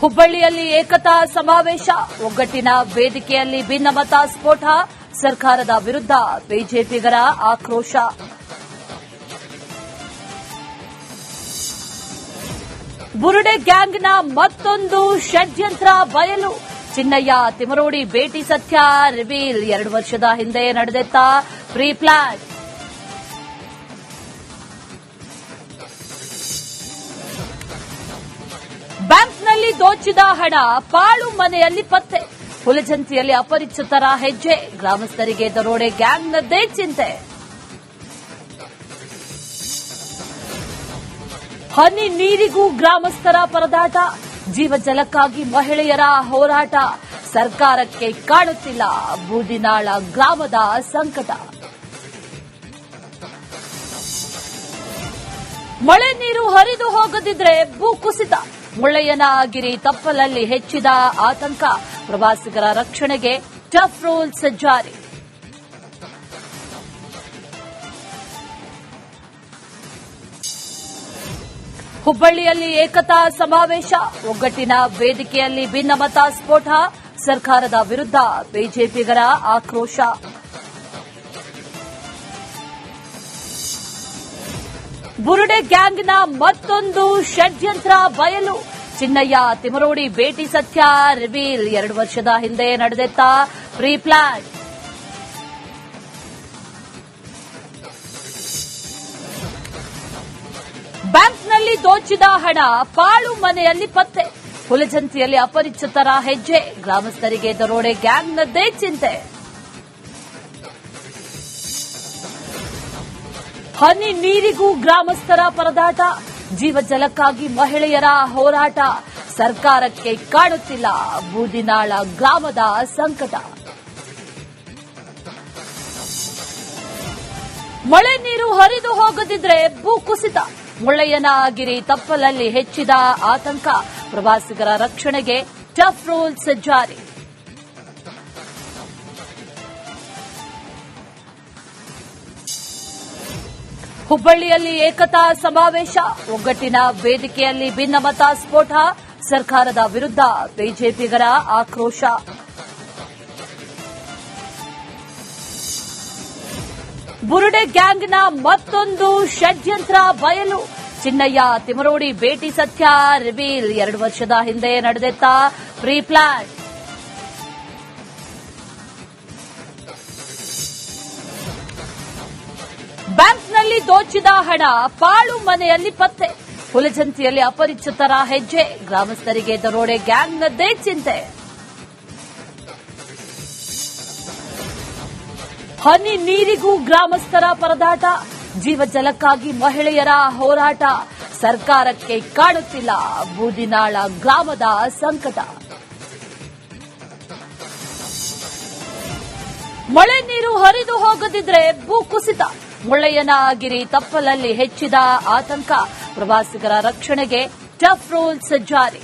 ಹುಬ್ಬಳ್ಳಿಯಲ್ಲಿ ಏಕತಾ ಸಮಾವೇಶ, ಒಗ್ಗಟ್ಟಿನ ವೇದಿಕೆಯಲ್ಲಿ ಭಿನ್ನಮತ ಸ್ಫೋಟ, ಸರ್ಕಾರದ ವಿರುದ್ಧ ಬಿಜೆಪಿಗರ ಆಕ್ರೋಶ. ಬುರುಡೆ ಗ್ಯಾಂಗ್ನ ಮತ್ತೊಂದು ಷಡ್ಯಂತ್ರ ಬಯಲು, ಚಿನ್ನಯ್ಯ ತಿಮರೋಡಿ ಭೇಟಿ ಸತ್ಯ ರಿವೀಲ್, 2 ವರ್ಷದ ಹಿಂದೆ ನಡೆದಿದ್ದ ಪ್ರೀ ಪ್ಲಾನ್. ಬ್ಯಾಂಕ್ನಲ್ಲಿ ದೋಚಿದ ಹಣ ಪಾಳು ಮನೆಯಲ್ಲಿ ಪತ್ತೆ, ಹುಲಜಂತಿಯಲ್ಲಿ ಅಪರಿಚಿತರ ಹೆಜ್ಜೆ, ಗ್ರಾಮಸ್ಥರಿಗೆ ದರೋಡೆ ಗ್ಯಾಂಗ್ನದ್ದೇ ಚಿಂತೆ. ಹನಿ ನೀರಿಗೂ ಗ್ರಾಮಸ್ಥರ ಪರದಾಟ, ಜೀವಜಲಕ್ಕಾಗಿ ಮಹಿಳೆಯರ ಹೋರಾಟ, ಸರ್ಕಾರಕ್ಕೆ ಕಾಣುತ್ತಿಲ್ಲ ಬೂದಿನಾಳ ಗ್ರಾಮದ ಸಂಕಟ. ಮಳೆ ನೀರು ಹರಿದು ಹೋಗದಿದ್ರೆ ಭೂಕುಸಿತ, ಮುಳ್ಳಯ್ಯನಗಿರಿ ತಪ್ಪಲಲ್ಲಿ ಹೆಚ್ಚಿದ ಆತಂಕ, ಪ್ರವಾಸಿಗರ ರಕ್ಷಣೆಗೆ ಟಫ್ ರೂಲ್ಸ್ ಜಾರಿ. ಹುಬ್ಬಳ್ಳಿಯಲ್ಲಿ ಏಕತಾ ಸಮಾವೇಶ, ಒಗ್ಗಟ್ಟಿನ ವೇದಿಕೆಯಲ್ಲಿ ಭಿನ್ನಮತ ಸ್ಫೋಟ, ಸರ್ಕಾರದ ವಿರುದ್ಧ ಬಿಜೆಪಿಗರ ಆಕ್ರೋಶ. ಬುರುಡೆ ಗ್ಯಾಂಗ್ನ ಮತ್ತೊಂದು ಷಡ್ಯಂತ್ರ ಬಯಲು, ಚಿನ್ನಯ್ಯ ತಿಮರೋಡಿ ಭೇಟಿ ಸತ್ಯ ರಿವೀಲ್, 2 ವರ್ಷದ ಹಿಂದೆ ನಡೆದಿದ್ದ ಪ್ರೀ ಪ್ಲಾನ್. ಬ್ಯಾಂಕ್ನಲ್ಲಿ ದೋಚಿದ ಹಣ ಪಾಳು ಮನೆಯಲ್ಲಿ ಪತ್ತೆ, ಹುಲಜಂತಿಯಲ್ಲಿ ಅಪರಿಚಿತರ ಹೆಜ್ಜೆ, ಗ್ರಾಮಸ್ಥರಿಗೆ ದರೋಡೆ ಗ್ಯಾಂಗ್ನದ್ದೇ ಚಿಂತೆ. ಹನಿ ನೀರಿಗೂ ಗ್ರಾಮಸ್ಥರ ಪರದಾಟ, ಜೀವಜಲಕ್ಕಾಗಿ ಮಹಿಳೆಯರ ಹೋರಾಟ, ಸರ್ಕಾರಕ್ಕೆ ಕಾಣುತ್ತಿಲ್ಲ ಬೂದಿನಾಳ ಗ್ರಾಮದ ಸಂಕಟ. ಮಳೆ ನೀರು ಹರಿದು ಹೋಗದಿದ್ರೆ ಭೂಕುಸಿತ, ಮುಳ್ಳಯ್ಯನಗಿರಿ ತಪ್ಪಲಲ್ಲಿ ಹೆಚ್ಚಿದ ಆತಂಕ, ಪ್ರವಾಸಿಗರ ರಕ್ಷಣೆಗೆ ಟಫ್ ರೂಲ್ಸ್ ಜಾರಿ. ಹುಬ್ಬಳ್ಳಿಯಲ್ಲಿ ಏಕತಾ ಸಮಾವೇಶ, ಒಗ್ಗಟ್ಟಿನ ವೇದಿಕೆಯಲ್ಲಿ ಭಿನ್ನಮತ ಸ್ಫೋಟ, ಸರ್ಕಾರದ ವಿರುದ್ಧ ಬಿಜೆಪಿಗರ ಆಕ್ರೋಶ. ಬುರುಡೆ ಗ್ಯಾಂಗ್ನ ಮತ್ತೊಂದು ಷಡ್ಯಂತ್ರ ಬಯಲು, ಚಿನ್ನಯ್ಯ ತಿಮರೋಡಿ ಭೇಟಿ ಸತ್ಯ ರಿವೀಲ್, 2 ವರ್ಷದ ಹಿಂದೆ ನಡೆದಿದ್ದ ಪ್ರೀ ಪ್ಲಾನ್. ಬ್ಯಾಂಕ್ನಲ್ಲಿ ದೋಚಿದ ಹಣ ಪಾಳು ಮನೆಯಲ್ಲಿ ಪತ್ತೆ, ಹುಲಜಂತಿಯಲ್ಲಿ ಅಪರಿಚಿತರ ಹೆಜ್ಜೆ, ಗ್ರಾಮಸ್ಥರಿಗೆ ದರೋಡೆ ಗ್ಯಾಂಗ್ನದ್ದೇ ಚಿಂತೆ. ಹನಿ ನೀರಿಗೂ ಗ್ರಾಮಸ್ಥರ ಪರದಾಟ, ಜೀವಜಲಕ್ಕಾಗಿ ಮಹಿಳೆಯರ ಹೋರಾಟ, ಸರ್ಕಾರಕ್ಕೆ ಕಾಣುತ್ತಿಲ್ಲ ಬೂದಿನಾಳ ಗ್ರಾಮದ ಸಂಕಟ. ಮಳೆ ನೀರು ಹರಿದು ಹೋಗದಿದ್ರೆ ಭೂಕುಸಿತ, ಮುಳ್ಳಯ್ಯನಗಿರಿ ತಪ್ಪಲಲ್ಲಿ ಹೆಚ್ಚಿದ ಆತಂಕ, ಪ್ರವಾಸಿಗರ ರಕ್ಷಣೆಗೆ ಟಫ್ ರೂಲ್ಸ್ ಜಾರಿ.